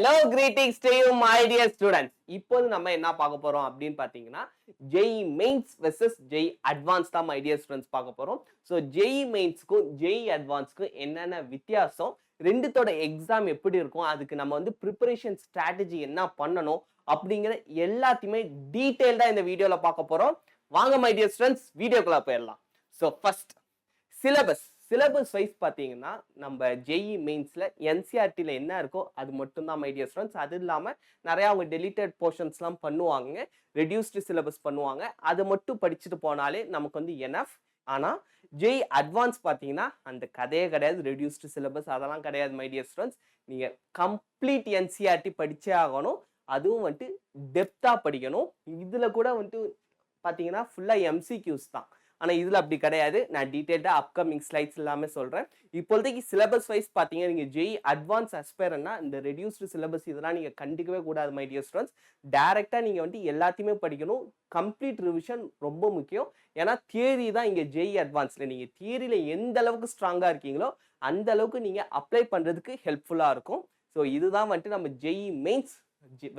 Hello, greetings to you, my dear students. இப்போது நம்ம என்ன பார்க்க போறோம் அப்படின்னு பார்த்தீங்கன்னா JEE mains versus JEE advance தான் my dear students பார்க்க போறோம். ஸோ JEE மெயின்ஸ்க்கும் JEE அட்வான்ஸ்க்கும் என்னென்ன வித்தியாசம், ரெண்டுத்தோட எக்ஸாம் எப்படி இருக்கும், அதுக்கு நம்ம வந்து ப்ரிப்பரேஷன் ஸ்ட்ராட்டஜி என்ன பண்ணணும் அப்படிங்கிற எல்லாத்தையுமே டீட்டெயில்டாக இந்த வீடியோவில் பார்க்க போறோம். வாங்க my dear students, வீடியோக்குள்ள போயிடலாம். ஸோ ஃபர்ஸ்ட் சிலபஸ் வைஸ் பார்த்தீங்கன்னா நம்ம JEE மெயின்ஸில் NCERTல என்ன இருக்கோ அது மட்டும்தான் மை டியர் ஸ்டூடெண்ட்ஸ். அது இல்லாமல் நிறையா அவங்க டெலிட்டட் போர்ஷன்ஸ்லாம் பண்ணுவாங்க, ரெடியூஸ்டு சிலபஸ் பண்ணுவாங்க. அதை மட்டும் படிச்சுட்டு போனாலே நமக்கு வந்து எனஃப். ஆனால் JEE அட்வான்ஸ் பார்த்தீங்கன்னா அந்த கதையே கிடையாது, ரெடியூஸ்டு சிலபஸ் அதெல்லாம் கிடையாது மை டியர் ஸ்டூடெண்ட்ஸ். நீங்கள் கம்ப்ளீட் NCERT படிச்சே ஆகணும், அதுவும் வந்துட்டு டெப்த்தாக படிக்கணும். இதில் கூட வந்துட்டு பார்த்தீங்கன்னா ஃபுல்லாக MCQs தான். ஆனால் இதில் அப்படி கிடையாது. நான் டீட்டெயில்டாக அப்கமிங் ஸ்லைட்ஸ் எல்லாமே சொல்கிறேன். இப்போதைக்கு சிலபஸ் வைஸ் பார்த்தீங்கன்னா நீங்கள் JEE அட்வான்ஸ் அஸ்பைரன்னா இந்த ரெடியூஸ்டு சிலபஸ் இதெல்லாம் நீங்கள் கண்டிக்கவே கூடாது மை டியர் ஸ்டூடெண்ட்ஸ். டேரெக்டாக நீங்கள் வந்து எல்லாத்தையுமே படிக்கணும். கம்ப்ளீட் ரிவிஷன் ரொம்ப முக்கியம். ஏன்னா தியரி தான் இங்கே JEE அட்வான்ஸில் நீங்கள் தியரியில் எந்த அளவுக்கு ஸ்ட்ராங்காக இருக்கீங்களோ அந்த அளவுக்கு நீங்கள் அப்ளை பண்ணுறதுக்கு ஹெல்ப்ஃபுல்லாக இருக்கும். ஸோ இதுதான் வந்துட்டு நம்ம JEE மெயின்ஸ்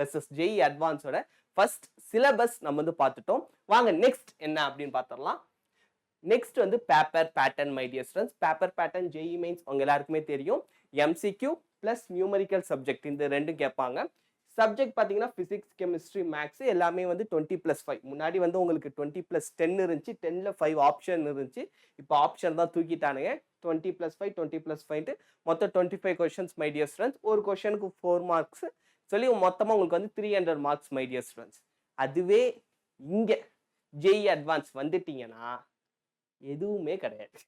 வெர்சஸ் JEE அட்வான்ஸோட ஃபர்ஸ்ட் சிலபஸ் நம்ம வந்து பார்த்துட்டோம். வாங்க நெக்ஸ்ட் என்ன அப்படின்னு பார்த்துடலாம். நெக்ஸ்ட் வந்து paper pattern my dear students. Paper pattern JEE mains உங்க எல்லாருக்குமே தெரியும். MCQ ப்ளஸ் நியூமரிக்கல் சப்ஜெக்ட் இந்த ரெண்டும் கேட்பாங்க. சப்ஜெக்ட் பார்த்தீங்கன்னா ஃபிசிக்ஸ், கெமிஸ்ட்ரி, மேக்ஸ் எல்லாமே வந்து 20+5. முன்னாடி வந்து உங்களுக்கு 20+10 இருந்துச்சு, 10ல் 5 ஆப்ஷன் இருந்துச்சு. இப்போ ஆப்ஷன் தான் தூக்கிட்டானுங்க. 20+5 20+5 மொத்தம் 25 கொஸ்டின்ஸ் மை டியர் ஸ்டூடெண்ட்ஸ். ஒரு கொஸ்டினுக்கு 4 மார்க்ஸ் சொல்லி மொத்தமாக உங்களுக்கு வந்து 300 மார்க்ஸ் மை டியர் ஸ்டூடெண்ட்ஸ். அதுவே இங்கே JEE அட்வான்ஸ் வந்துட்டீங்கன்னா எதுவுமே கிடையாது.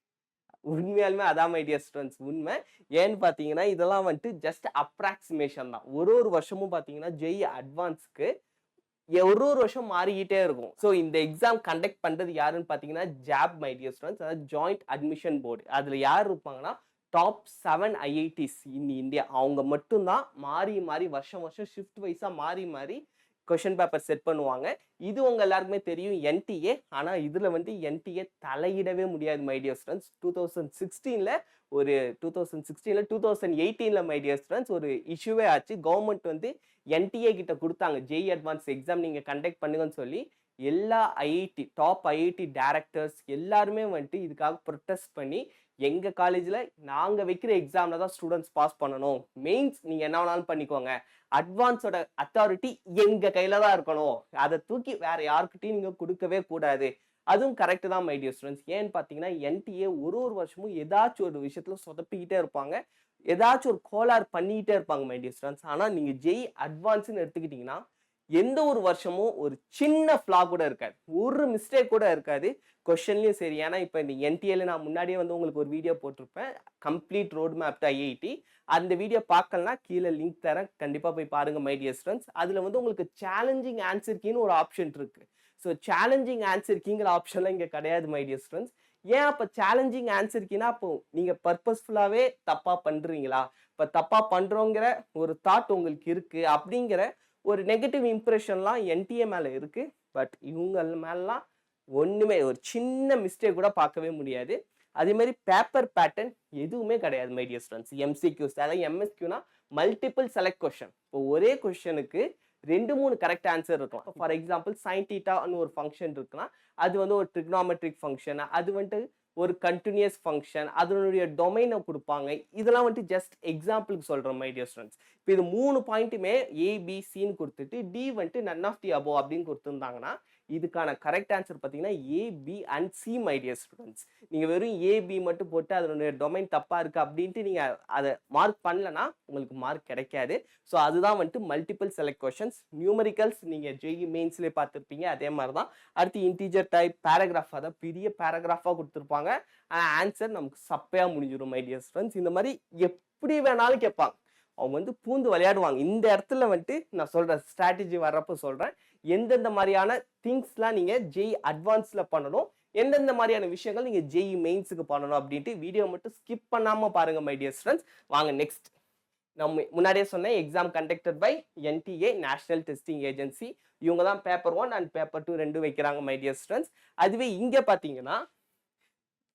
உண்மையாலுமே அதான் மை டியர் ஸ்டூடெண்ட்ஸ் உண்மை. ஏன்னு பார்த்தீங்கன்னா இதெல்லாம் வந்துட்டு ஜஸ்ட் அப்ராக்சிமேஷன் தான். ஒரு வருஷமும் பார்த்தீங்கன்னா JEE அட்வான்ஸ்க்கு ஒரு வருஷம் மாறிக்கிட்டே இருக்கும். ஸோ இந்த எக்ஸாம் கண்டக்ட் பண்ணுறது யாருன்னு பார்த்தீங்கன்னா JAB மை டியர் ஸ்டூடெண்ட்ஸ், அதாவது ஜாயிண்ட் அட்மிஷன் போர்டு. அதில் யார் இருப்பாங்கன்னா டாப் 7 IITs இன் இந்தியா. அவங்க மட்டும்தான் மாறி மாறி வருஷம் ஷிஃப்ட் வைஸாக மாறி கொஷின் பேப்பர் செட் பண்ணுவாங்க. இது உங்க எல்லாருக்குமே தெரியும் NTA. ஆனால் இதில் வந்து NTA தலையிடவே முடியாது மை டியர் ஸ்டூடெண்ட்ஸ். 2016ல் 2018ல் மை டியர் ஸ்டூடெண்ட்ஸ் ஒரு இஷ்யூவே ஆச்சு. கவர்மெண்ட் வந்து NTA கிட்ட கொடுத்தாங்க JEE அட்வான்ஸ் எக்ஸாம் நீங்கள் கண்டக்ட் பண்ணுங்கன்னு சொல்லி. எல்லா டாப் IIT டைரக்டர்ஸ் எல்லாருமே வந்துட்டு இதுக்காக ப்ரொட்டஸ்ட் பண்ணி எங்கள் காலேஜில் நாங்கள் வைக்கிற எக்ஸாமில் தான் ஸ்டூடெண்ட்ஸ் பாஸ் பண்ணணும், மெயின்ஸ் நீங்கள் என்ன வேணாலும் பண்ணிக்கோங்க, அட்வான்ஸோட அத்தாரிட்டி எங்கள் கையில் தான் இருக்கணும், அதை தூக்கி வேற யாருக்கிட்டையும் நீங்கள் கொடுக்கவே கூடாது. அதுவும் கரெக்டு தான் மை டியர் ஸ்டூடெண்ட்ஸ். ஏன்னு பார்த்தீங்கன்னா NTA ஒரு வருஷமும் ஏதாச்சும் ஒரு விஷயத்தில் சொதப்பிக்கிட்டே இருப்பாங்க, ஏதாச்சும் ஒரு கோளாறு பண்ணிக்கிட்டே இருப்பாங்க மை டியர் ஸ்டூடெண்ட்ஸ். ஆனால் நீங்கள் JEE அட்வான்ஸ்ன்னு எடுத்துக்கிட்டிங்கன்னா எந்த ஒரு வருஷமும் ஒரு சின்ன ஃப்ளா கூட இருக்காது, ஒரு மிஸ்டேக் கூட இருக்காது கொஸ்டின்லையும் சரி. ஏன்னா இப்போ இந்த NTAல நான் முன்னாடியே வந்து உங்களுக்கு ஒரு வீடியோ போட்டிருப்பேன், complete road map to IIT. அந்த வீடியோ பார்க்கலனா கீழே லிங்க் தரேன், கண்டிப்பாக போய் பாருங்க மை டியர் ஸ்டூடெண்ட்ஸ். அதில் வந்து உங்களுக்கு சேலஞ்சிங் ஆன்சர் கீன்னு ஒரு ஆப்ஷன் இருக்கு. ஸோ சேலஞ்சிங் ஆன்சர் கீங்கிற ஆப்ஷன்லாம் இங்கே கிடையாது மை டியர் ஸ்டூடெண்ட்ஸ். ஏன் அப்போ சேலஞ்சிங் ஆன்சர் கீனா அப்போ நீங்கள் பர்பஸ்ஃபுல்லாகவே தப்பாக பண்ணுறீங்களா, இப்போ தப்பாக பண்ணுறோங்கிற ஒரு தாட் உங்களுக்கு இருக்குது அப்படிங்கிற ஒரு நெகட்டிவ் இம்ப்ரெஷன்லாம் NTA மேலே இருக்குது. பட் இவங்க மேலாம் ஒன்றுமே ஒரு சின்ன மிஸ்டேக் கூட பார்க்கவே முடியாது. அதே மாதிரி பேப்பர் பேட்டர்ன் எதுவுமே கிடையாது மை டியர் ஸ்டூடெண்ட்ஸ். MCQs அதாவது MSQனா மல்டிபிள் செலக்ட் கொஸ்டின். இப்போ ஒரே கொஸ்டினுக்கு 2-3 கரெக்ட் ஆன்சர் இருக்கும். ஃபார் எக்ஸாம்பிள் sin θன்னு ஒரு ஃபங்க்ஷன் இருக்குன்னா அது வந்து ஒரு ட்ரிக்னாமெட்ரிக் ஃபங்க்ஷன், அது வந்துட்டு ஒரு கண்டினியூஸ் ஃபங்க்ஷன், அதனுடைய டொமைனை கொடுப்பாங்க. இதெல்லாம் வந்துட்டு ஜஸ்ட் எக்ஸாம்பிளுக்கு சொல்கிறோம் மை டியர் ஸ்டூடெண்ட்ஸ். இப்போ இது 3 பாயிண்ட்டுமே ABCன்னு கொடுத்துட்டு D வந்துட்டு நன் ஆஃப் தி அபோவ் அப்படின்னு கொடுத்துருந்தாங்கன்னா இதுக்கான கரெக்ட் ஆன்சர் பார்த்தீங்கன்னா AB and C my dear students. நீங்கள் வெறும் AB மட்டும் போட்டு அதனுடைய டொமைன் தப்பாக இருக்குது அப்படின்ட்டு நீங்கள் அதை மார்க் பண்ணலன்னா உங்களுக்கு மார்க் கிடைக்காது. ஸோ அதுதான் வந்துட்டு மல்டிபிள் செலக்ட் கொஷன்ஸ். நியூமரிக்கல்ஸ் நீங்கள் JEE மெயின்ஸ்லேயே பார்த்துருப்பீங்க, அதே மாதிரி தான். அடுத்து இன்டீஜர் டைப் பேராகிராஃப், அதான் பெரிய பேராகிராஃபாக கொடுத்துருப்பாங்க. ஆன்சர் நமக்கு சப்பையாக முடிஞ்சிடும் மை டியர் ஸ்டூடெண்ட்ஸ். இந்த மாதிரி எப்படி வேணாலும் கேட்பாங்க, அவங்க வந்து பூந்து விளையாடுவாங்க. இந்த இடத்துல வந்துட்டு நான் சொல்கிறேன், ஸ்ட்ராட்டஜி வர்றப்போ சொல்கிறேன் எந்தெந்த மாதிரியான திங்ஸ்லாம் நீங்கள் JEE அட்வான்ஸில் பண்ணணும், எந்தெந்த மாதிரியான விஷயங்கள் நீங்கள் JEE மெயின்ஸுக்கு பண்ணணும் அப்படின்ட்டு வீடியோ மட்டும் ஸ்கிப் பண்ணாமல் பாருங்கள் மை டியர் ஸ்டூடெண்ட்ஸ். வாங்க நெக்ஸ்ட். நம்ம முன்னாடியே சொன்னேன் exam conducted by NTA national testing agency. இவங்க தான் பேப்பர் 1 அண்ட் பேப்பர் 2 ரெண்டு வைக்கிறாங்க மை டியர் ஸ்டூடெண்ட்ஸ். அதுவே இங்கே பார்த்தீங்கன்னா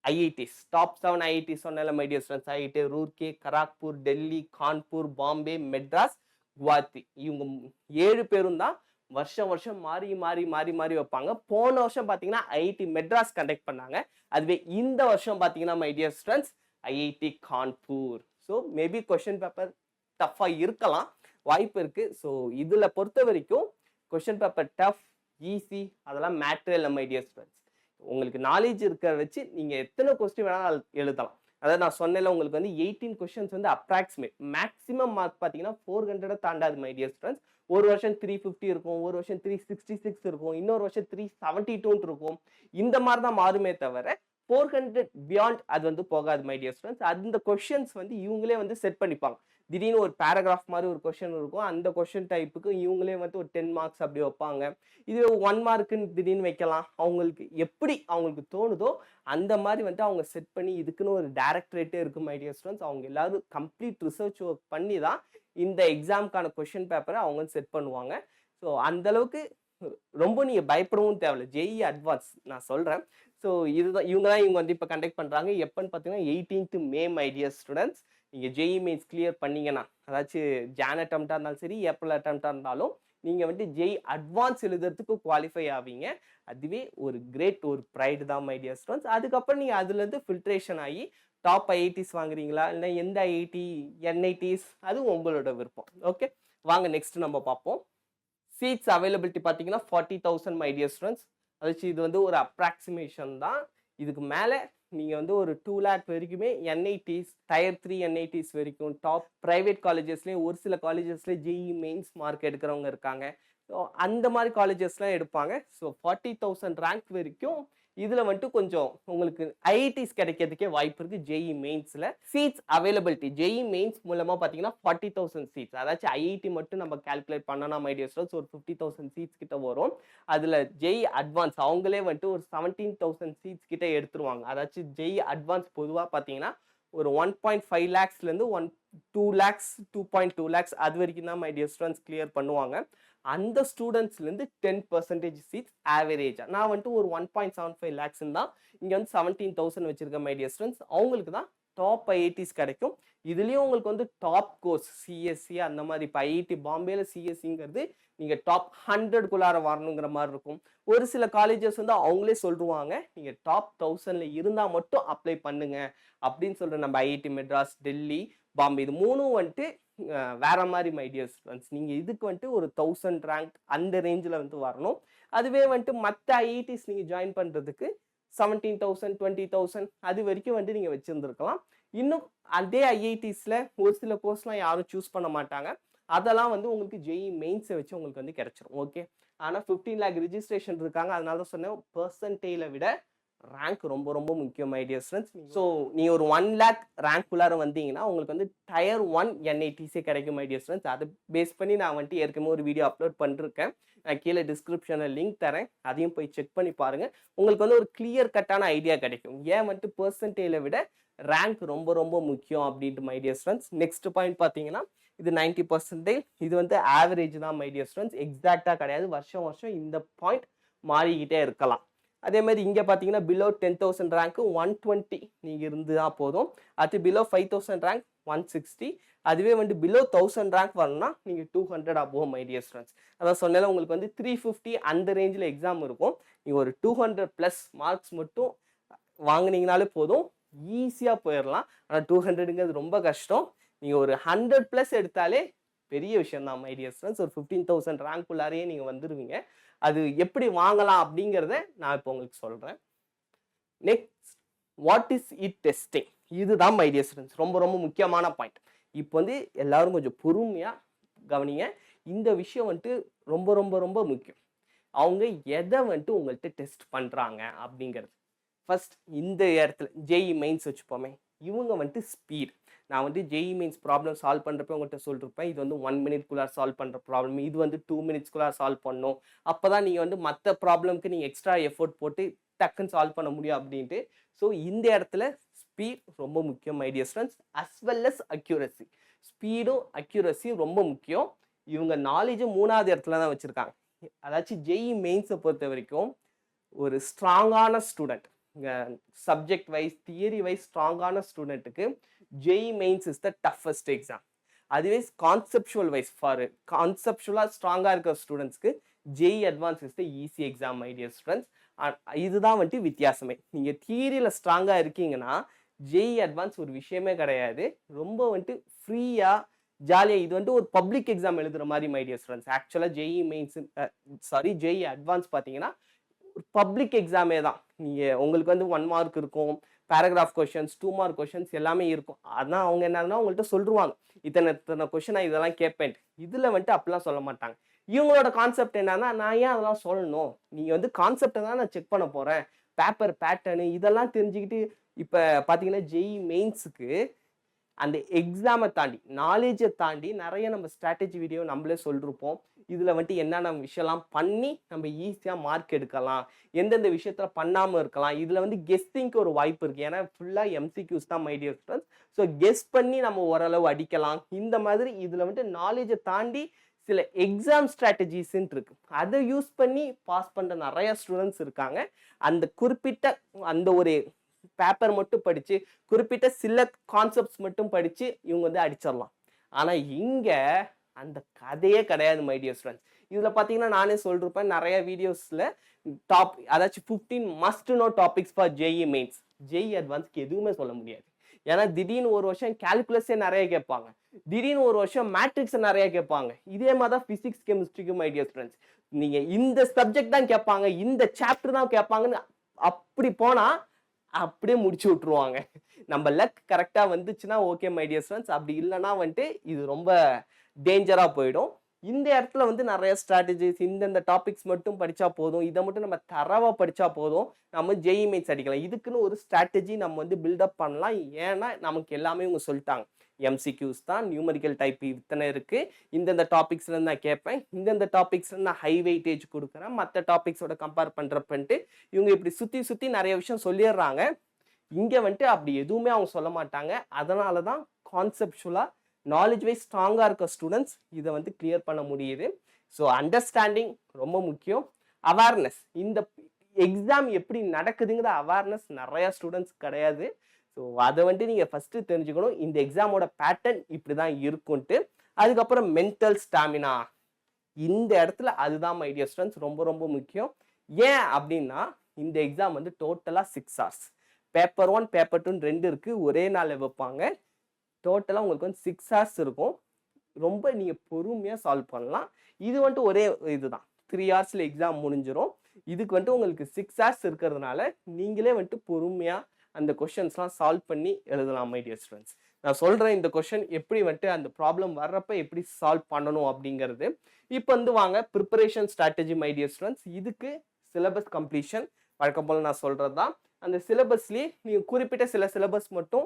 IITs, top 7 IITs சொன்னல my dear students. IIT Roorkee, Kharagpur, Delhi, Kanpur, Bombay, Madras, Guwahati. இவங்க 7 பேரும் தான் வருஷம் வருஷம் மாறி மாறி மாறி மாறி வைப்பாங்க. போன வருஷம் பார்த்தீங்கன்னா ஐஐடி மெட்ராஸ் கண்டக்ட் பண்ணாங்க. அதுவே இந்த வருஷம் பார்த்தீங்கன்னா my dear students IIT Kanpur. So maybe question paper டஃப்பாக இருக்கலாம், வாய்ப்பு இருக்கு. ஸோ இதில் பொறுத்த வரைக்கும் கொஸ்டின் பேப்பர் டஃப் ஈஸி அதெல்லாம் மேட்ரே இல்லை மை டியர் ஸ்டூடெண்ட்ஸ். உங்களுக்கு நாலேஜ் இருக்கிற வச்சு நீங்கள் எத்தனை கொஸ்டின் வேணாலும் எழுதலாம். அதாவது நான் சொன்னேன்ல, உங்களுக்கு வந்து 18 கொஸ்டின்ஸ் வந்து அப்ராக்சிமேட், மேக்ஸிமம் மார்க் பார்த்தீங்கன்னா 400 தாண்டாது மை டியர் ஸ்டூடெண்ட்ஸ். ஒரு வருஷம் 350 இருக்கும், ஒரு வருஷம் 366 இருக்கும், இன்னொரு வருஷம் 372 இருக்கும். இந்த மாதிரி தான் மாறுமே தவிர 400 பியாண்ட் அது வந்து போகாது மை டியர் ஸ்டூடெண்ட்ஸ். அந்த கொஸ்டின்ஸ் வந்து இவங்களே வந்து செட் பண்ணிப்பாங்க. திடீர்னு ஒரு பேராகிராஃப் மாதிரி ஒரு கொஸ்டின் இருக்கும், அந்த கொஸ்டின் டைப்புக்கு இவங்களே வந்து ஒரு 10 மார்க்ஸ் அப்படி வைப்பாங்க. இது 1 மார்க்குன்னு திடீர்னு வைக்கலாம். அவங்களுக்கு எப்படி அவங்களுக்கு தோணுதோ அந்த மாதிரி வந்துட்டு அவங்க செட் பண்ணி இதுக்குன்னு ஒரு டைரக்டரேட்டே இருக்கு மை டியர் ஸ்டூடெண்ட்ஸ். அவங்க எல்லாரும் கம்ப்ளீட் ரிசர்ச் ஒர்க் பண்ணி தான் இந்த எக்ஸாமுக்கான கொஸ்டின் பேப்பரை அவங்க செட் பண்ணுவாங்க. ஸோ அந்த அளவுக்கு ரொம்ப நீங்க பயப்படவும் தேவையில்லை. ஜேஇ அட்வான்ஸ் நான் சொல்றேன். ஸோ இதுதான் இவங்க வந்து இப்போ கண்டக்ட் பண்றாங்க. எப்பன்னு பார்த்தீங்கன்னா 18th May my dear students. நீங்கள் ஜேஇ மெயின்ஸ் கிளியர் பண்ணீங்கன்னா, அதாச்சும் ஜான் அட்டம்ப்டாக இருந்தாலும் சரி, ஏப்ரல் அட்டம்ப்டாக இருந்தாலும் நீங்கள் வந்து ஜேஇ அட்வான்ஸ் எழுதுறதுக்கு குவாலிஃபை ஆவீங்க. அதுவே ஒரு கிரேட் ஒரு ப்ரைடு தான் மை டியர் ஸ்டூடெண்ட்ஸ். அதுக்கப்புறம் நீங்கள் அதுலேருந்து ஃபில்ட்ரேஷன் ஆகி டாப் ஐஐடிஸ் வாங்குறீங்களா, இல்லை எந்த ஐஐடி என்ஐடிஸ் அது உங்களோட விருப்பம். ஓகே, வாங்க நெக்ஸ்ட் நம்ம பார்ப்போம். சீட்ஸ் அவைலபிலிட்டி பார்த்தீங்கன்னா 40,000 மை டியர் ஸ்டூடெண்ட்ஸ். அதாச்சும் இது வந்து ஒரு அப்ராக்சிமேஷன் தான். இதுக்கு மேலே நீங்கள் வந்து ஒரு 2 lakh வரைக்குமே என்ஐடிஸ், டயர் 3 என்ஐடிஸ் வரைக்கும் டாப் ப்ரைவேட் காலேஜஸ்லேயும் ஒரு சில காலேஜஸ்லேயே ஜேஇ மெயின்ஸ் மார்க் எடுக்கிறவங்க இருக்காங்க. ஸோ அந்த மாதிரி காலேஜஸ்லாம் எடுப்பாங்க. ஸோ 40,000 ரேங்க் வரைக்கும் இதில் வந்துட்டு கொஞ்சம் உங்களுக்கு ஐஐடிஸ் கிடைக்கிறதுக்கே வாய்ப்பு இருக்குது ஜேஇ மெயின்ஸில். சீட்ஸ் அவைலபிலிட்டி ஜேஇ மெயின்ஸ் மூலமாக பார்த்தீங்கன்னா 40,000 சீட்ஸ். அதாச்சும் ஐஐடி மட்டும் நம்ம கால்குலேட் பண்ணனா மை டியர் ஸ்டூடெண்ட்ஸ் ஒரு 50,000 சீட்ஸ் கிட்ட வரும். அதில் ஜேஇ அட்வான்ஸ் அவங்களே வந்துட்டு ஒரு 17,000 சீட்ஸ் கிட்ட எடுத்துருவாங்க. அதாச்சும் ஜேஇ அட்வான்ஸ் பொதுவாக பார்த்தீங்கன்னா ஒரு 1.5 lakhsலேருந்து 2 lakhs 2.2 lakhs அது வரைக்கும் தான் மை டியர் ஸ்டூடெண்ட்ஸ் கிளியர் பண்ணுவாங்க. அந்த ஸ்டூடெண்ட்ஸ்லேருந்து 10% சீட்ஸ் ஆவரேஜா நான் வந்துட்டு ஒரு 1.75 lakhs தான் இங்கே வந்து 17,000 வச்சிருக்கேன் மை டியர் ஸ்டூடெண்ட்ஸ். அவங்களுக்கு தான் டாப் ஐஐடிஸ் கிடைக்கும். இதுலேயும் உங்களுக்கு வந்து டாப் கோர்ஸ் சிஎஸ்சி அந்த மாதிரி இப்போ ஐஐடி பாம்பேல சிஎஸ்சிங்கிறது நீங்கள் டாப் 100க்குள்ளார வரணுங்கிற மாதிரி இருக்கும். ஒரு சில காலேஜஸ் வந்து அவங்களே சொல்லுவாங்க நீங்கள் டாப் 1000ல் இருந்தால் மட்டும் அப்ளை பண்ணுங்க அப்படின்னு சொல்கிற நம்ம ஐஐடி மெட்ராஸ், டெல்லி, பாம்பே இது மூணும் வந்துட்டு வேற மாதிரி மை டியர் ஸ்டூடெண்ட்ஸ். நீங்கள் இதுக்கு வந்துட்டு ஒரு 1000 ரேங்க் அந்த ரேஞ்சில் வந்து வரணும். அதுவே வந்துட்டு மற்ற ஐஐடிஸ் நீங்கள் ஜாயின் பண்ணுறதுக்கு 17,000 20,000 அது வரைக்கும் வந்துட்டு நீங்கள் வச்சுருந்துருக்கலாம். இன்னும் அதே ஐஐடிஸில் ஒரு சில கோர்ஸ்லாம் யாரும் சூஸ் பண்ண மாட்டாங்க. அதெல்லாம் வந்து உங்களுக்கு ஜேஇ மெயின்ஸை வச்சு உங்களுக்கு வந்து கிடைச்சிரும். ஓகே, ஆனால் 15 lakh ரிஜிஸ்ட்ரேஷன் இருக்காங்க. அதனால தான் சொன்னேன் பெர்சன்டேஜை விட ரேங்க் ரொம்ப ரொம்ப முக்கியம் மை டியர் ஸ்டூடெண்ட்ஸ். ஸோ நீங்கள் ஒரு 1 lakh ரேங்க்குள்ளார வந்தீங்கன்னா உங்களுக்கு வந்து டயர் 1 என்ஐடிஸே கிடைக்கும் மை டியர் ஸ்டூடெண்ட்ஸ். அதை பேஸ் பண்ணி நான் வந்துட்டு ஏற்கனவே ஒரு வீடியோ அப்லோட் பண்ணிருக்கேன். நான் கீழே டிஸ்கிரிப்ஷனில் லிங்க் தரேன், அதையும் போய் செக் பண்ணி பாருங்கள். உங்களுக்கு வந்து ஒரு கிளியர் கட்டான ஐடியா கிடைக்கும் ஏன் வந்துட்டு பெர்சன்டேஜை விட ரேங்க் ரொம்ப ரொம்ப முக்கியம் அப்படின்ட்டு my dear students. Next point பார்த்தீங்கன்னா இது 90%, இது வந்து ஆவரேஜ் தான் மை டியர் ஸ்டூடெண்ட்ஸ், எக்ஸாக்டாக கிடையாது. வருஷம் வருஷம் இந்த பாயிண்ட் மாறிக்கிட்டே இருக்கலாம். அதே மாதிரி இங்கே பார்த்தீங்கன்னா பிலோ 10,000 ரேங்க்கு 120 நீங்கள் இருந்தால் போதும். அது பிலோ 5,000 ரேங்க் 160. அதுவே வந்து பிலோ 1000 ரேங்க் வரணும்னா நீங்கள் 200 above மை டியர் ஸ்டூடெண்ட்ஸ். அதான் சொன்னால உங்களுக்கு வந்து 350 அந்த ரேஞ்சில் எக்ஸாம் இருக்கும். நீங்கள் ஒரு 200+ மார்க்ஸ் மட்டும் வாங்கினீங்கனாலே போதும், ஈஸியாக போயிடலாம். ஆனால் 200ங்கிறது ரொம்ப கஷ்டம். நீங்கள் ஒரு 100+ எடுத்தாலே பெரிய விஷயம் தான் மை டியர் ஸ்டூடெண்ட்ஸ். ஒரு 15,000 ரேங்க்குள்ளாரையே நீங்கள் வந்துடுவீங்க. அது எப்படி வாங்கலாம் அப்படிங்கிறத நான் இப்போ உங்களுக்கு சொல்கிறேன். Next, what is it testing? இதுதான் மை டியர் ஸ்டூடெண்ட்ஸ் ரொம்ப ரொம்ப முக்கியமான பாயிண்ட். இப்போ வந்து எல்லாரும் கொஞ்சம் பொறுமையாக கவனிங்க. இந்த விஷயம் வந்துட்டு ரொம்ப ரொம்ப ரொம்ப முக்கியம். அவங்க எதை வந்துட்டு உங்கள்கிட்ட டெஸ்ட் பண்ணுறாங்க அப்படிங்கிறது. ஃபர்ஸ்ட் இந்த இடத்துல ஜேஇ மெயின்ஸ் வச்சுப்போமே, இவங்க வந்துட்டு ஸ்பீட். நான் வந்து ஜேஇ மெயின்ஸ் ப்ராப்ளம் சால்வ் பண்ணுறப்ப உங்கள்கிட்ட சொல்லிருப்பேன், இது வந்து 1 minute சால்வ் பண்ணுற ப்ராப்ளம், இது வந்து 2 minutes சால்வ் பண்ணணும். அப்போ தான் நீங்கள் வந்து மற்ற ப்ராப்ளம்க்கு நீங்கள் எக்ஸ்ட்ரா எஃபோர்ட் போட்டு டக்குன்னு சால்வ் பண்ண முடியும் அப்படின்ட்டு. ஸோ இந்த இடத்துல ஸ்பீட் ரொம்ப முக்கியம் my dear students, as well as accuracy. ஸ்பீடும் அக்யூரசியும் ரொம்ப முக்கியம். இவங்க நாலேஜும் 3வது இடத்துல தான் வச்சுருக்காங்க. அதாச்சும் ஜேஇ மெயின்ஸை பொறுத்த வரைக்கும் ஒரு ஸ்ட்ராங்கான student, subject wise theory wise ஸ்ட்ராங்கான ஸ்டூடெண்ட்டுக்கு JEE mains is the toughest exam. அதுவே கான்செப்சுவல் வைஸ் ஃபார் கான்செப்சுவலாக ஸ்ட்ராங்காக இருக்கிற ஸ்டூடெண்ட்ஸ்க்கு JEE advance is the easy exam my dear students. இதுதான் வந்துட்டு வித்தியாசமே. நீங்கள் தியரியில் ஸ்ட்ராங்காக இருக்கீங்கன்னா ஜேஇ அட்வான்ஸ் ஒரு விஷயமே கிடையாது. ரொம்ப வந்துட்டு ஃப்ரீயாக ஜாலியாக இது வந்துட்டு ஒரு பப்ளிக் எக்ஸாம் எழுதுகிற மாதிரி மை டியர் ஸ்டூடெண்ட்ஸ். ஆக்சுவலாக ஜேஇ மெயின்ஸ் ஜேஇ அட்வான்ஸ் பார்த்தீங்கன்னா ஒரு பப்ளிக் எக்ஸாமே தான். நீங்கள் உங்களுக்கு வந்து 1 மார்க் இருக்கும், பேராகிராஃப் கொஷின்ஸ், 2 மார்க் கொஷின்ஸ் எல்லாமே இருக்கும். அதான் அவங்க என்னன்னா உங்கள்கிட்ட சொல்லுவாங்க இத்தனை கொஷின் நான் இதெல்லாம் கேட்பேன். இதில் வந்துட்டு அப்படிலாம் சொல்ல மாட்டாங்க. இவங்களோட கான்செப்ட் என்னன்னா, நான் ஏன் அதெல்லாம் சொல்லணும், நீங்கள் வந்து கான்செப்டை தான் நான் செக் பண்ண போகிறேன், பேப்பர் பேட்டர்னு இதெல்லாம் தெரிஞ்சுக்கிட்டு. இப்போ பார்த்தீங்கன்னா ஜேஇ மெயின்ஸுக்கு அந்த எக்ஸாமை தாண்டி நாலேஜை தாண்டி நிறைய நம்ம ஸ்ட்ராட்டஜி வீடியோ நம்மளே சொல்லிருப்போம். இதில் வந்துட்டு என்னென்ன விஷயம்லாம் பண்ணி நம்ம ஈஸியாக மார்க் எடுக்கலாம், எந்தெந்த விஷயத்தில் பண்ணாமல் இருக்கலாம். இதில் வந்து கெஸ்டிங்க்கு ஒரு வாய்ப்பு இருக்குது. ஏன்னா ஃபுல்லாக எம்சிக்யூஸ் தான் my dear students. So guess பண்ணி நம்ம ஓரளவு அடிக்கலாம். இந்த மாதிரி இதில் வந்துட்டு நாலேஜை தாண்டி சில எக்ஸாம் ஸ்ட்ராட்டஜிஸ்ன்னு இருக்கு. அதை யூஸ் பண்ணி பாஸ் பண்ணுற நிறைய ஸ்டூடெண்ட்ஸ் இருக்காங்க. அந்த குறிப்பிட்ட அந்த ஒரு பேப்பர் மட்டும் படித்து குறிப்பிட்ட சில கான்செப்ட்ஸ் மட்டும் படித்து இவங்க வந்து அடிச்சிடலாம். ஆனால் இங்கே அந்த கதையே கிடையாது மை டியர் ஸ்டூடெண்ட்ஸ். இதில் பார்த்தீங்கன்னா நானே சொல்லிருப்பேன் நிறைய வீடியோஸில் அதாச்சும் 15 must know topics for JEE mains. JEE அட்வான்ஸ்க்கு எதுவுமே சொல்ல முடியாது. ஏன்னா திடீர்னு ஒரு வருஷம் கால்குலஸே நிறைய கேட்பாங்க, திடீர்னு ஒரு வருஷம் மேட்ரிக்ஸ் நிறைய கேட்பாங்க. இதே மாதிரி தான் பிசிக்ஸ் கெமிஸ்ட்ரிக்கு மை டியர் ஸ்டூடெண்ட்ஸ். நீங்கள் இந்த சப்ஜெக்ட் தான் கேட்பாங்க, இந்த சாப்டர் தான் கேட்பாங்கன்னு அப்படி போனால் அப்படியே முடிச்சு விட்டுருவாங்க. நம்ம லக் கரெக்டாக வந்துச்சுன்னா ஓகே மை டியர் ஸ்டூடெண்ட்ஸ். அப்படி இல்லைன்னா வந்துட்டு இது ரொம்ப டேஞ்சராக போயிடும். இந்த இடத்துல வந்து நிறைய ஸ்ட்ராட்டஜிஸ், இந்தந்த டாபிக்ஸ் மட்டும் படித்தா போதும், இதை மட்டும் நம்ம தரவாக படித்தா போதும், நம்ம ஜேஇ மெயின்ஸ் அடிக்கலாம். இதுக்குன்னு ஒரு ஸ்ட்ராட்டஜி நம்ம வந்து பில்டப் பண்ணலாம். ஏன்னா நமக்கு எல்லாமே இவங்க சொல்லிட்டாங்க. எம்சிக்யூஸ் தான், நியூமரிக்கல் டைப் இத்தனை இருக்குது, இந்தந்த டாபிக்ஸ்ல நான் கேட்பேன், இந்தந்த டாபிக்ஸ்ல நான் ஹை வெயிட்டேஜ் கொடுக்குறேன், மற்ற டாபிக்ஸோட கம்பேர் பண்ணுறப்பன்ட்டு இவங்க இப்படி சுற்றி சுற்றி நிறைய விஷயம் சொல்லிடுறாங்க. இங்கே வந்துட்டு அப்படி எதுவுமே அவங்க சொல்ல மாட்டாங்க. அதனால தான் கான்செப்சுவலாக நாலேஜ் வைஸ் ஸ்ட்ராங்காக இருக்க ஸ்டூடெண்ட்ஸ் இதை வந்து கிளியர் பண்ண முடியுது. ஸோ அண்டர்ஸ்டாண்டிங் ரொம்ப முக்கியம். அவேர்னஸ், இந்த எக்ஸாம் எப்படி நடக்குதுங்கிற அவேர்னஸ் நிறைய ஸ்டூடெண்ட்ஸ் கிடையாது. ஸோ அதை வந்துட்டு நீங்கள் ஃபஸ்ட்டு தெரிஞ்சுக்கணும். இந்த எக்ஸாமோட பேட்டர்ன் இப்படி தான் இருக்குன்ட்டு. அதுக்கப்புறம் மென்டல் ஸ்டாமினா, இந்த இடத்துல அதுதான் மை டியர் ஸ்டூடெண்ட்ஸ் ரொம்ப ரொம்ப முக்கியம். ஏன் அப்படின்னா இந்த எக்ஸாம் வந்து டோட்டலாக 6 hours. பேப்பர் 1 பேப்பர் 2 2 இருக்குது, ஒரே நாளில் வைப்பாங்க. டோட்டலாக உங்களுக்கு வந்து 6 hours இருக்கும். ரொம்ப நீங்கள் பொறுமையாக சால்வ் பண்ணலாம். இது வந்துட்டு ஒரே இதுதான், 3 hours எக்ஸாம் முடிஞ்சிடும். இதுக்கு வந்துட்டு உங்களுக்கு 6 hours இருக்கிறதுனால நீங்களே வந்துட்டு பொறுமையாக அந்த கொஷின்ஸ்லாம் சால்வ் பண்ணி எழுதலாம் மை டியர் ஸ்டூடெண்ட்ஸ். நான் சொல்கிறேன் இந்த கொஷின் எப்படி வந்துட்டு அந்த ப்ராப்ளம் வர்றப்ப எப்படி சால்வ் பண்ணணும் அப்படிங்கிறது. இப்போ வந்து வாங்க preparation strategy my dear students. இதுக்கு சிலபஸ் கம்ப்ளீஷன் வழக்கம் போல் நான் சொல்கிறது தான். அந்த சிலபஸ்லேயே நீங்கள் குறிப்பிட்ட சில சிலபஸ் மட்டும்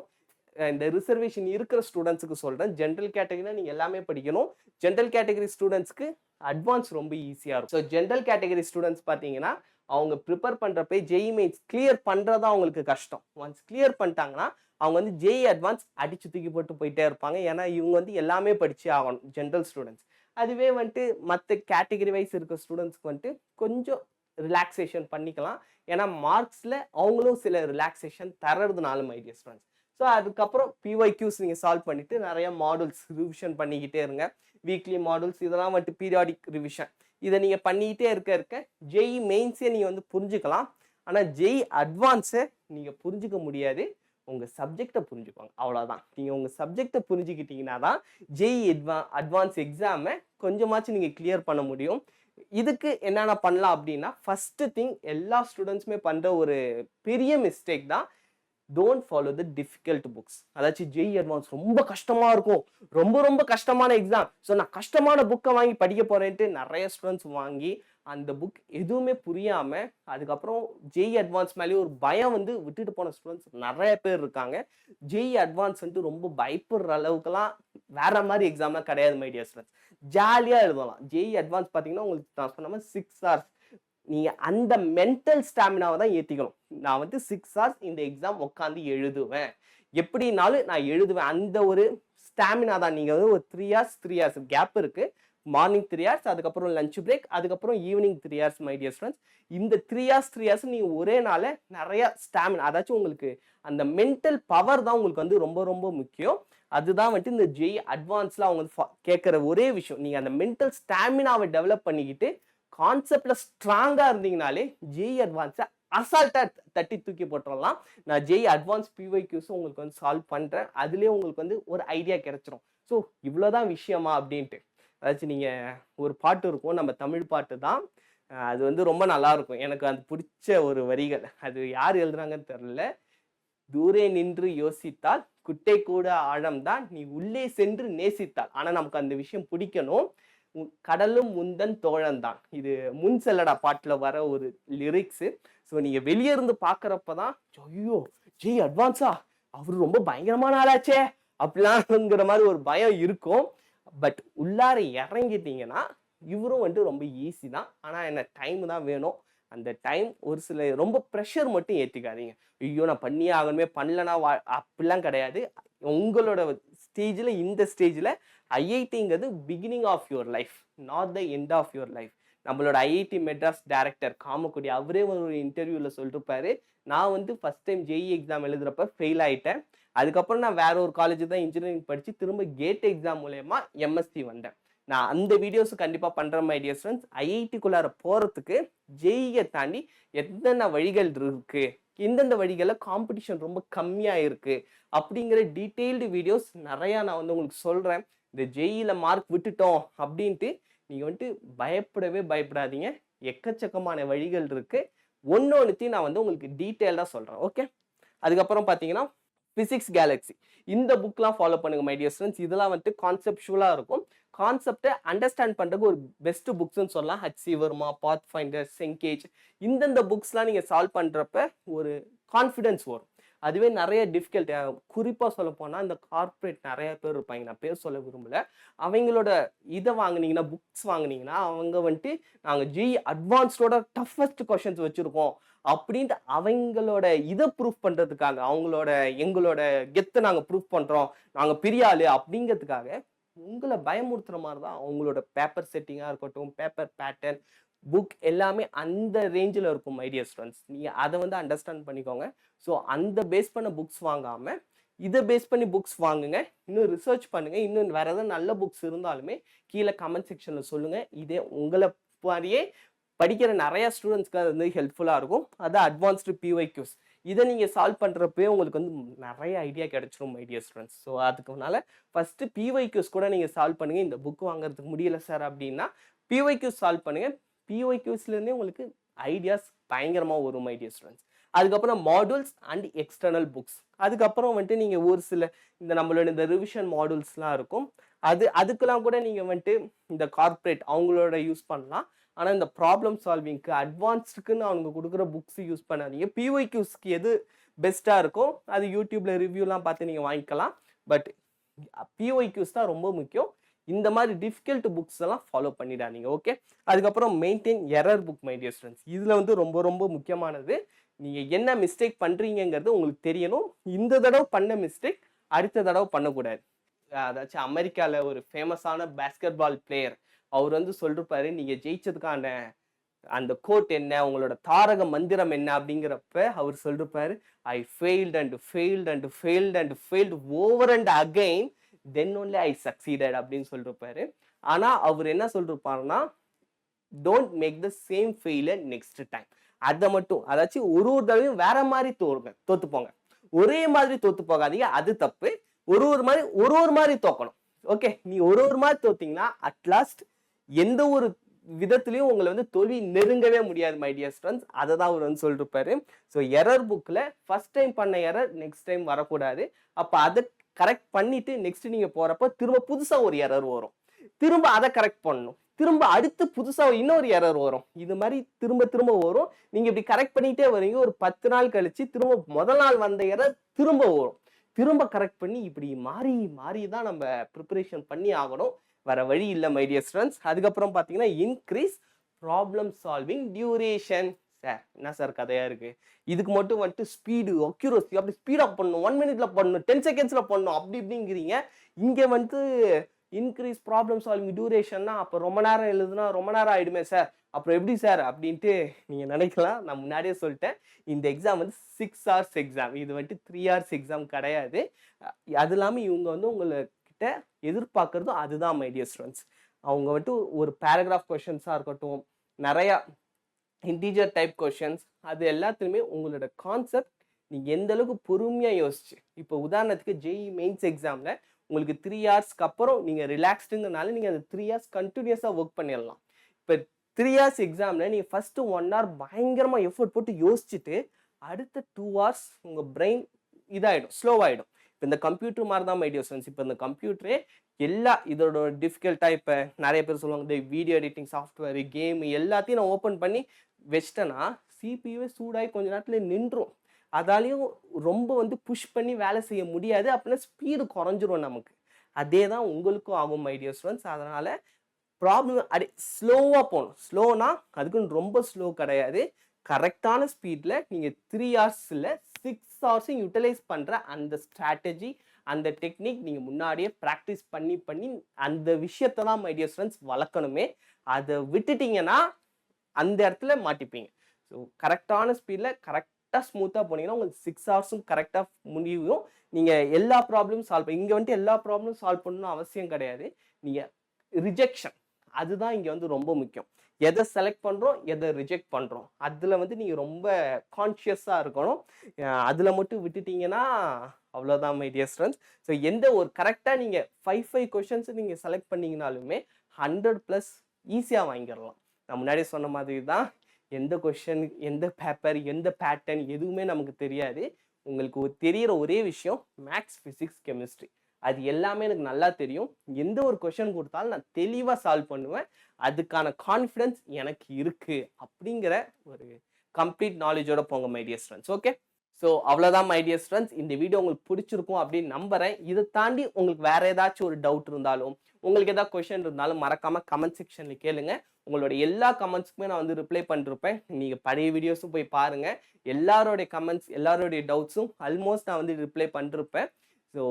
இந்த ரிசர்வேஷன் இருக்கிற ஸ்டூடெண்ட்ஸுக்கு சொல்கிறேன். ஜென்ரல் கேட்டகரினா நீங்கள் எல்லாமே படிக்கணும். ஜென்ரல் கேட்டகரி ஸ்டூடெண்ட்ஸ்க்கு அட்வான்ஸ் ரொம்ப ஈஸியாக இருக்கும். ஸோ ஜென்ரல் கேட்டகரி ஸ்டூடெண்ட்ஸ் பார்த்தீங்கன்னா அவங்க ப்ரிப்பேர் பண்ணுறப்ப ஜேஇ மெயின்ஸ் கிளியர் பண்ணுறதா அவங்களுக்கு கஷ்டம். ஒன்ஸ் கிளியர் பண்ணிட்டாங்கன்னா அவங்க வந்து ஜேஇ அட்வான்ஸ் அடிச்சு தூக்கி போட்டு போயிட்டே இருப்பாங்க. ஏன்னா இவங்க வந்து எல்லாமே படிச்சு ஆகணும் ஜென்ரல் ஸ்டூடெண்ட்ஸ். அதுவே வந்துட்டு மற்ற கேட்டகரி வைஸ் இருக்க ஸ்டூடெண்ட்ஸ்க்கு வந்துட்டு கொஞ்சம் ரிலாக்ஸேஷன் பண்ணிக்கலாம். ஏன்னா மார்க்ஸில் அவங்களும் சில ரிலாக்ஸேஷன் தர்றதுனால மை டியர் ஸ்டூடெண்ட்ஸ். ஸோ அதுக்கப்புறம் பிஒய்க்யூஸ் நீங்கள் சால்வ் பண்ணிவிட்டு நிறைய மாடல்ஸ் ரிவிஷன் பண்ணிக்கிட்டே இருங்க. வீக்லி மாடல்ஸ் இதெல்லாம் வந்துட்டு பீரியாடிக் ரிவிஷன் இதை நீங்கள் பண்ணிக்கிட்டே இருக்க ஜேஇ மெயின்ஸே நீங்கள் வந்து புரிஞ்சுக்கலாம். ஆனால் ஜேஇ அட்வான்ஸை நீங்கள் புரிஞ்சுக்க முடியாது. உங்கள் சப்ஜெக்டை புரிஞ்சுக்குவாங்க, அவ்வளோதான். நீங்கள் உங்கள் சப்ஜெக்டை புரிஞ்சுக்கிட்டீங்கன்னா தான் ஜேஇ அட்வான்ஸ் எக்ஸாமை கொஞ்சமாச்சும் நீங்கள் கிளியர் பண்ண முடியும். இதுக்கு என்னென்ன பண்ணலாம் அப்படின்னா, ஃபஸ்ட்டு திங் எல்லா ஸ்டூடெண்ட்ஸுமே பண்ணுற ஒரு பெரிய மிஸ்டேக் தான், don't follow the difficult books. அதாச்சும் ஜேஇ அட்வான்ஸ் ரொம்ப கஷ்டமாக இருக்கும், ரொம்ப ரொம்ப கஷ்டமான எக்ஸாம், ஸோ நான் கஷ்டமான புக்கை வாங்கி படிக்க போகிறேன்ட்டு நிறைய ஸ்டூடெண்ட்ஸ் வாங்கி அந்த புக் எதுவுமே புரியாமல் அதுக்கப்புறம் ஜேஇ அட்வான்ஸ் மேலேயே ஒரு பயம் வந்து விட்டுட்டு போன ஸ்டூடெண்ட்ஸ் நிறைய பேர் இருக்காங்க. ஜேஇ அட்வான்ஸ் வந்துட்டு ரொம்ப பயப்படுற அளவுக்குலாம் வேற மாதிரி எக்ஸாம்லாம் கிடையாது மை டியர் ஸ்டூடெண்ட்ஸ். ஜாலியாக எழுதலாம். ஜேஇ அட்வான்ஸ் பார்த்தீங்கன்னா உங்களுக்கு நான் சொன்ன மாதிரி 6 hours. நீங்கள் அந்த மென்டல் ஸ்டாமினாவை தான் ஏற்றிக்கணும். நான் வந்து 6 hours இந்த எக்ஸாம் உட்காந்து எழுதுவேன், எப்படினாலும் நான் எழுதுவேன், அந்த ஒரு ஸ்டாமினா தான். நீங்கள் வந்து ஒரு 3 hours கேப் இருக்குது. மார்னிங் 3 hours, அதுக்கப்புறம் லஞ்ச் பிரேக், அதுக்கப்புறம் evening 3 hours my dear students. இந்த 3 hours நீங்கள் ஒரே நாள் நிறைய ஸ்டாமினா, அதாச்சும் உங்களுக்கு அந்த மென்டல் பவர் தான் உங்களுக்கு வந்து ரொம்ப ரொம்ப முக்கியம். அதுதான் வந்துட்டு இந்த ஜேஇ அட்வான்ஸ்ல அவங்க கேட்குற ஒரே விஷயம். நீங்க அந்த மென்டல் ஸ்டாமினாவை டெவலப் பண்ணிக்கிட்டு கான்செப்ட்ல ஸ்ட்ராங்கா இருந்தீங்கனாலே ஜேஇ அட்வான்ஸை அசால்ட்டா தட்டி தூக்கி போட்டுடலாம். நான் ஜேஇ அட்வான்ஸ் பிஒய்க்யூஸ் உங்களுக்கு வந்து சால்வ் பண்றேன். அதுலயே உங்களுக்கு வந்து ஒரு ஐடியா கிடைச்சிரும். ஸோ இவ்வளவுதான் விஷயமா அப்படின்ட்டு. அதாச்சும் நீங்க ஒரு பாட்டு இருக்கும், நம்ம தமிழ் பாட்டு தான். அது வந்து ரொம்ப நல்லா இருக்கும். எனக்கு அது பிடிச்ச ஒரு வரிகள். அது யார் எழுதுறாங்கன்னு தெரியல. தூரே நின்று யோசித்தால் குட்டை கூட ஆழம்தான், நீ உள்ளே சென்று நேசித்தால். ஆனா நமக்கு அந்த விஷயம் பிடிக்கணும். கடலும் முந்தன் தோழன் தான். இது முன் செல்லடா பாட்டுல வர ஒரு லிரிக்ஸ். ஸோ நீங்க வெளியே இருந்து பாக்குறப்பதான் ஐயோ ஜேஇ அட்வான்ஸா அவரு ரொம்ப பயங்கரமான ஆளாச்சே அப்படிலாம்ங்கிற மாதிரி ஒரு பயம் இருக்கும். பட் உள்ளார இறங்கிட்டீங்கன்னா இவரும் வந்துட்டு ரொம்ப ஈஸி தான். ஆனா என்ன டைம் தான் வேணும். அந்த டைம் ஒரு சில ரொம்ப ப்ரெஷர் மட்டும் ஏற்றிக்காதீங்க. ஐயோ நான் பண்ணியே ஆகணுமே, பண்ணலன்னா அப்படிலாம் கிடையாது. உங்களோட ஸ்டேஜில், இந்த ஸ்டேஜில் ஐஐடிங்கிறது beginning of your life, not the end of your life. நம்மளோட ஐஐடி மெட்ராஸ் டைரக்டர் காமக்குடி அவரே ஒரு இன்டர்வியூவில் சொல்லிருப்பாரு, நான் வந்து ஃபர்ஸ்ட் டைம் ஜேஇ எக்ஸாம் எழுதுறப்ப ஃபெயில் ஆயிட்டேன். அதுக்கப்புறம் நான் வேற ஒரு காலேஜ் தான் இன்ஜினியரிங் படித்து திரும்ப கேட் எக்ஸாம் மூலயமா எம்எஸ்சி வந்தேன். நான் அந்த வீடியோஸ் கண்டிப்பாக பண்ணுறேன் மை டியர் ஃப்ரெண்ட்ஸ். ஐஐடிக்குள்ளார போகிறதுக்கு ஜேஇயை தாண்டி எந்தெந்த வழிகள் இருக்கு, எந்தெந்த வழிகளில் காம்படிஷன் ரொம்ப கம்மியாக இருக்கு அப்படிங்கிற டீட்டெயில்டு வீடியோஸ் நிறையா நான் வந்து உங்களுக்கு சொல்கிறேன். இந்த ஜேஇயில் மார்க் விட்டுட்டோம் அப்படின்ட்டு நீங்கள் வந்துட்டு பயப்படாதீங்க. எக்கச்சக்கமான வழிகள் இருக்கு. ஒன்னொன்னுத்தையும் நான் வந்து உங்களுக்கு டீட்டெயில்டாக சொல்கிறேன். ஓகே, அதுக்கப்புறம் பார்த்தீங்கன்னா பிசிக்ஸ் கேலக்ஸி இந்த புக்லாம் ஃபாலோ பண்ணுங்க மை டியர் ஃப்ரெண்ட்ஸ். இதெல்லாம் வந்துட்டு கான்செப்டுவலாக இருக்கும். கான்செப்டை அண்டர்ஸ்டாண்ட் பண்ணுறதுக்கு ஒரு பெஸ்ட் புக்ஸ்ன்னு சொல்லலாம். ஹச்சி வர்மா, பாத் ஃபைண்டர், செங்கேஜ் இந்தந்த புக்ஸ்லாம் நீங்கள் சால்வ் பண்ணுறப்ப ஒரு கான்ஃபிடென்ஸ் வரும். அதுவே நிறைய டிஃபிகல்ட், குறிப்பாக சொல்ல போனால் இந்த கார்பரேட் நிறைய பேர் இருப்பாங்க, நான் பேர் சொல்ல விரும்பல. அவங்களோட இதை வாங்கினீங்கன்னா, புக்ஸ் வாங்கினீங்கன்னா அவங்க வந்துட்டு நாங்கள் ஜேஇ அட்வான்ஸ்டோட டஃபஸ்ட் கொஷின்ஸ் வச்சுருக்கோம் அப்படின்ட்டு அவங்களோட இதை ப்ரூஃப் பண்ணுறதுக்காக, எங்களோட கெத்தை நாங்கள் ப்ரூஃப் பண்ணுறோம், நாங்கள் பெரிய ஆளு அப்படிங்கிறதுக்காக உங்களை பயமுறுத்துற மாதிரி தான் அவங்களோட பேப்பர் செட்டிங்காக இருக்கட்டும், பேப்பர் பேட்டர்ன், புக் எல்லாமே அந்த ரேஞ்சில் இருக்கும் மை டியர் ஸ்டூடெண்ட்ஸ். நீங்கள் அதை வந்து அண்டர்ஸ்டாண்ட் பண்ணிக்கோங்க. ஸோ அந்த பேஸ் பண்ண புக்ஸ் வாங்காமல் இதை பேஸ் பண்ணி புக்ஸ் வாங்குங்க. இன்னும் ரிசர்ச் பண்ணுங்க. இன்னும் வேற ஏதாவது நல்ல புக்ஸ் இருந்தாலுமே கீழே கமெண்ட் செக்ஷனில் சொல்லுங்கள். இதே உங்களை மாதிரியே படிக்கிற நிறைய ஸ்டூடெண்ட்ஸ்க்கு அது வந்து ஹெல்ப்ஃபுல்லாக இருக்கும். அது அட்வான்ஸ்டு பிஒய்க்யூஸ். இதை நீங்கள் சால்வ் பண்ணுறப்பே உங்களுக்கு வந்து நிறைய ஐடியா கிடைச்சிரும் மை டியர் ஸ்டூடெண்ட்ஸ். ஸோ அதுக்குனால ஃபஸ்ட்டு பிஒய்க்யூஸ் கூட நீங்கள் சால்வ் பண்ணுங்கள். இந்த புக் வாங்குறதுக்கு முடியல சார் அப்படின்னா பிஒய்க்யூஸ் சால்வ் பண்ணுங்கள். பிஒய்க்யூஸ்லேருந்தே உங்களுக்கு ஐடியாஸ் பயங்கரமாக வரும் மை டியர் ஸ்டூடெண்ட்ஸ். அதுக்கப்புறம் மாடியூல்ஸ் அண்ட் எக்ஸ்டர்னல் புக்ஸ். அதுக்கப்புறம் வந்துட்டு நீங்கள் ஒரு சில இந்த நம்மளோட இந்த ரிவிஷன் மாடியூல்ஸ்லாம் இருக்கும். அதுக்கெல்லாம் கூட நீங்கள் வந்துட்டு இந்த கார்பரேட் அவங்களோட யூஸ் பண்ணலாம். ஆனால் இந்த ப்ராப்ளம் சால்விங்க்கு அட்வான்ஸ்டுக்குன்னு அவங்க கொடுக்குற புக்ஸ் யூஸ் பண்ணாதீங்க. பிஒய்க்யூஸ்க்கு எது பெஸ்ட்டாக இருக்கும் அது யூடியூப்ல ரிவ்யூலாம் பார்த்து நீங்கள் வாங்கிக்கலாம். பட் பிஒய்க்யூஸ் தான் ரொம்ப முக்கியம். இந்த மாதிரி டிஃபிகல்ட் புக்ஸ் எல்லாம் ஃபாலோ பண்ணிடாதீங்க. ஓகே, அதுக்கப்புறம் maintain error book my dear students. இதில் வந்து ரொம்ப ரொம்ப முக்கியமானது, நீங்கள் என்ன மிஸ்டேக் பண்ணுறீங்கிறது உங்களுக்கு தெரியணும். இந்த தடவை பண்ண மிஸ்டேக் அடுத்த தடவை பண்ணக்கூடாது. அதாச்சும் அமெரிக்காவில் ஒரு ஃபேமஸான பேஸ்கெட் பால் பிளேயர் அவர் வந்து சொல்லிருப்பாரு, நீங்கள் ஜெயிச்சதுக்கான அந்த கோட் என்ன, உங்களோட தாரக மந்திரம் என்ன அப்படிங்கிறப்ப அவர் சொல்லிருப்பாரு, I failed and failed and failed and failed over and again then only I succeeded அப்படின்னு சொல்லிருப்பாரு. ஆனால் அவர் என்ன சொல்லிருப்பாருன்னா, don't make the same failure next time. அதை மட்டும், அதாச்சும் ஒரு தடவையும் வேற மாதிரி தோத்துப்போங்க, ஒரே மாதிரி தோத்து போகாதீங்க, அது தப்பு. ஒரு மாதிரி தோக்கணும். ஓகே, நீ ஒரு மாதிரி தோத்தீங்கன்னா அட்லாஸ்ட் எந்த ஒரு விதத்திலையும் உங்களை வந்து தோல்வி நெருங்கவே முடியாது மை டியர் ஸ்டூடெண்ட்ஸ். அதை தான் அவர் வந்து சொல்லிருப்பாரு. ஸோ எரர் புக்கில் ஃபர்ஸ்ட் டைம் பண்ண எரர் நெக்ஸ்ட் டைம் வரக்கூடாது. அப்போ அதை கரெக்ட் பண்ணிட்டு நெக்ஸ்ட் நீங்கள் போகிறப்ப திரும்ப புதுசாக ஒரு எரர் வரும், திரும்ப அதை கரெக்ட் பண்ணணும், திரும்ப அடுத்து புதுசாக இன்னொரு எரர் வரும். இது மாதிரி திரும்ப வரும். நீங்கள் இப்படி கரெக்ட் பண்ணிகிட்டே வரீங்க. ஒரு 10 நாள் கழிச்சு திரும்ப முதல் நாள் வந்த எரர் திரும்ப வரும். திரும்ப கரெக்ட் பண்ணி இப்படி மாறி தான் நம்ம ப்ரிப்பரேஷன் பண்ணி ஆகணும். வேற வழி இல்லை மை டியர் ஸ்டூடெண்ட்ஸ். அதுக்கப்புறம் பார்த்தீங்கன்னா increase problem solving duration. Sir என்ன சார் கதையா இருக்கு, இதுக்கு மட்டும் வந்துட்டு ஸ்பீடு அக்யூரசி அப்படி ஸ்பீடாக பண்ணணும், 1 minute பண்ணணும், 10 seconds பண்ணணும் அப்படி இப்படிங்கிறீங்க. இங்கே வந்து இன்க்ரீஸ் ப்ராப்ளம் சால்விங் டியூரேஷன்னா அப்போ ரொம்ப நேரம் எழுதுனா ரொம்ப நேரம் ஆயிடுமே சார், அப்புறம் எப்படி சார் அப்படின்ட்டு நீங்க நினைக்கலாம். நான் முன்னாடியே சொல்லிட்டேன், இந்த எக்ஸாம் வந்து 6 ஹவர்ஸ் எக்ஸாம், இது வந்துட்டு 3 ஹவர்ஸ் எக்ஸாம் கிடையாது. அது இல்லாமல் இவங்க வந்து உங்ககிட்ட எதிர்பார்க்கறதும் அதுதான் மை டியர் ஸ்டூடெண்ட்ஸ். அவங்க வந்துட்டு ஒரு பேராகிராஃப் கொஷின்ஸாக இருக்கட்டும், நிறையா இன்டீஜர் டைப் கொஷின்ஸ், அது எல்லாத்துலேயுமே உங்களோட கான்செப்ட் நீங்கள் எந்த அளவுக்கு பொறுமையாக யோசிச்சு, இப்போ உதாரணத்துக்கு ஜேஇ மெயின்ஸ் எக்ஸாமில் உங்களுக்கு 3 ஹவர்ஸ்க்கு அப்புறம் நீங்கள் ரிலாக்ஸ்டுங்கனால நீங்கள் அந்த 3 ஹவர்ஸ் கண்டினியூஸாக ஒர்க் பண்ணிடலாம். இப்போ 3 ஹவர்ஸ் எக்ஸாமில் நீங்கள் ஃபஸ்ட்டு 1 ஹவர் பயங்கரமாக எஃபோர்ட் போட்டு யோசிச்சுட்டு அடுத்த 2 ஹவர்ஸ் உங்கள் பிரெயின் இதாகிடும், ஸ்லோவாகிடும். இப்போ இந்த கம்ப்யூட்டர் மாதிரி தான் மை டியர் ஸ்டூடெண்ட்ஸ். இப்போ இந்த கம்ப்யூட்டரே எல்லா இதோட டிஃபிகல்ட்டாக இப்போ நிறைய பேர் சொல்லுவாங்க இந்த வீடியோ எடிட்டிங் சாஃப்ட்வேர், கேம் எல்லாத்தையும் நான் ஓப்பன் பண்ணி வச்சிட்டேன்னா சிபியூவே சூடாகி கொஞ்ச நேரத்தில் நின்றும். அதாலையும் ரொம்ப வந்து புஷ் பண்ணி வேலை செய்ய முடியாது, அப்படின்னா ஸ்பீடு குறைஞ்சிரும் நமக்கு. அதே தான் உங்களுக்கும் ஆகும் மை டியர் ஸ்டூடெண்ட்ஸ். அதனால் ப்ராப்ளம் அடி ஸ்லோவாக போகணும். ஸ்லோனா அதுக்குன்னு ரொம்ப ஸ்லோ கிடையாது, கரெக்டான ஸ்பீடில் நீங்கள் 3 ஹவர்ஸில் 6 ஹவர்ஸையும் யூட்டிலைஸ் பண்ணுற அந்த ஸ்ட்ராட்டஜி, அந்த டெக்னிக் நீங்கள் முன்னாடியே ப்ராக்டிஸ் பண்ணி பண்ணி அந்த விஷயத்தை தான் மை டியர் ஸ்டூடெண்ட்ஸ் வளர்க்கணுமே. அதை விட்டுட்டிங்கன்னா அந்த இடத்துல மாட்டிப்பீங்க. ஸோ கரெக்டான ஸ்பீடில் கரெக்டாக ஸ்மூத்தாக போனீங்கன்னா உங்களுக்கு 6 ஹவர்ஸும் கரெக்டாக முடியும். நீங்கள் எல்லா ப்ராப்ளமும் சால்வ் இங்கே வந்துட்டு எல்லா ப்ராப்ளமும் சால்வ் பண்ணணும்னு அவசியம் கிடையாது. நீங்கள் ரிஜெக்ஷன் அதுதான் இங்கே வந்து ரொம்ப முக்கியம். எதை செலக்ட் பண்ணுறோம், எதை ரிஜெக்ட் பண்ணுறோம், அதில் வந்து நீங்கள் ரொம்ப கான்ஷியஸாக இருக்கணும். அதில் மட்டும் விட்டுட்டிங்கன்னா அவ்வளோதான் மை டியர் ஸ்டூடெண்ட்ஸ். ஸோ எந்த ஒரு கரெக்டாக நீங்கள் 5 கொஷின்ஸ் நீங்கள் செலக்ட் பண்ணிங்கனாலுமே 100+ ஈஸியாக வாங்கிடலாம். நான் முன்னாடி சொன்ன மாதிரி தான், எந்த கொஷின், எந்த பேப்பர், எந்த பேட்டர்ன் எதுவுமே நமக்கு தெரியாது. உங்களுக்கு தெரிகிற ஒரே விஷயம் மேக்ஸ், ஃபிசிக்ஸ், கெமிஸ்ட்ரி, அது எல்லாமே எனக்கு நல்லா தெரியும். எந்த ஒரு கொஷின் கொடுத்தாலும் நான் தெளிவாக சால்வ் பண்ணுவேன். அதுக்கான கான்ஃபிடன்ஸ் எனக்கு இருக்கு அப்படிங்கிற ஒரு கம்ப்ளீட் நாலேஜோட போங்க my dear students. Okay, so அவ்வளோதான் மை டியர் ஸ்டூடெண்ட்ஸ். இந்த வீடியோ உங்களுக்கு பிடிச்சிருக்கும் அப்படின்னு நம்புறேன். இதை தாண்டி உங்களுக்கு வேற ஏதாச்சும் ஒரு டவுட் இருந்தாலும், உங்களுக்கு ஏதாவது கொஷின் இருந்தாலும் மறக்காம கமெண்ட் செக்ஷன்ல கேளுங்க. உங்களோட எல்லா கமெண்ட்ஸுக்குமே நான் வந்து ரிப்ளை பண்ணிருப்பேன். நீங்க பழைய வீடியோஸும் போய் பாருங்க. எல்லாரோடைய கமெண்ட்ஸ், எல்லாரோடைய டவுட்ஸும் ஆல்மோஸ்ட் நான் வந்து ரிப்ளை பண்ணிருப்பேன். ஸோ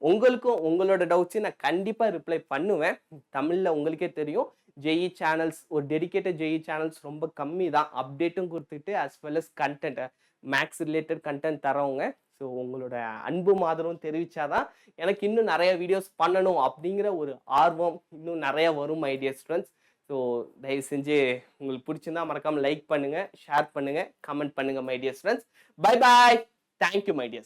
உங்களுக்கும் உங்களோட டவுட்ஸையும் நான் கண்டிப்பாக ரிப்ளை பண்ணுவேன். தமிழில் உங்களுக்கே தெரியும், ஜேஇ சேனல்ஸ், ஒரு டெடிக்கேட்டட் ஜேஇ சேனல்ஸ் ரொம்ப கம்மி தான். அப்டேட்டும் கொடுத்துட்டு as well as content, maths related content தரவங்க. ஸோ உங்களோட அன்பு ஆதரவும் தெரிவிச்சாதான் எனக்கு இன்னும் நிறைய வீடியோஸ் பண்ணணும் அப்படிங்கிற ஒரு ஆர்வம் இன்னும் நிறைய வரும் மை டியர் ஸ்டூடெண்ட்ஸ். ஸோ தயவு செஞ்சு உங்களுக்கு பிடிச்சிருந்தா மறக்காமல் லைக் பண்ணுங்கள், ஷேர் பண்ணுங்கள், கமெண்ட் பண்ணுங்கள் my dear students. Bye bye, thank you my dear.